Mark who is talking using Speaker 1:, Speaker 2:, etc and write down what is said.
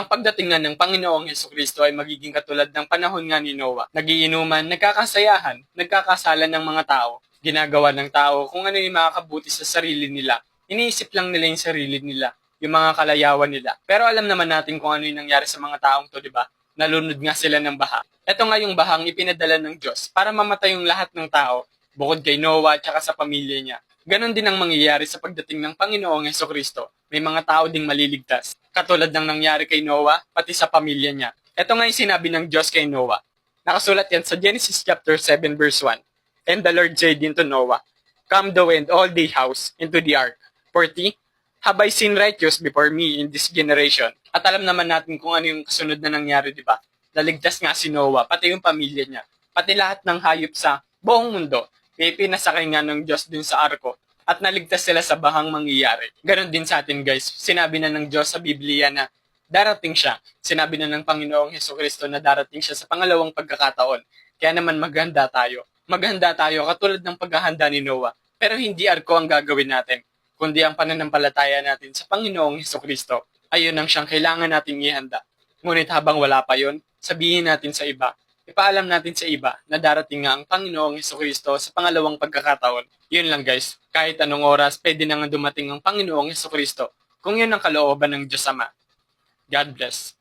Speaker 1: Ang pagdating nga ng Panginoong Hesukristo ay magiging katulad ng panahon nga ni Noah. Nagiinuman, nagkakasayahan, nagkakasalan ng mga tao. Ginagawa ng tao kung ano yung makakabuti sa sarili nila. Iniisip lang nila yung sarili nila, yung mga kalayawan nila. Pero alam naman natin kung ano yung nangyari sa mga taong to, di ba? Nalunod nga sila ng baha. Ito nga yung bahang ipinadala ng Diyos para mamatay yung lahat ng tao, bukod kay Noah at saka sa pamilya niya. Ganon din ang mangyayari sa pagdating ng Panginoong Hesukristo. May mga tao ding maliligtas. Katulad ng nangyari kay Noah, pati sa pamilya niya. Ito nga yung sinabi ng Diyos kay Noah. Nakasulat yan sa Genesis chapter 7 verse 1. And the Lord said unto Noah, Come thou and all thy house into the ark. For thee, have I seen righteous before me in this generation? At alam naman natin kung ano yung kasunod na nangyari, di ba? Naligtas nga si Noah, pati yung pamilya niya. Pati lahat ng hayop sa buong mundo. Pinasakay nga ng Diyos dun sa arko. At naligtas sila sa bahang mangyayari. Ganon din sa atin guys. Sinabi na ng Diyos sa Biblia na darating siya. Sinabi na ng Panginoong Hesukristo na darating siya sa pangalawang pagkakataon. Kaya naman maghanda tayo. Maghanda tayo katulad ng paghahanda ni Noah. Pero hindi arko ang gagawin natin, kundi ang pananampalataya natin sa Panginoong Hesukristo. Ayun ang siyang kailangan nating ihanda. Ngunit habang wala pa yon, sabihin natin sa iba, ipaalam natin sa iba na darating nga ang Panginoong Hesukristo sa pangalawang pagkakataon. Yun lang guys, kahit anong oras pwede na nga dumating ang Panginoong Hesukristo kung yun ang kalooban ng Diyos Ama. God bless.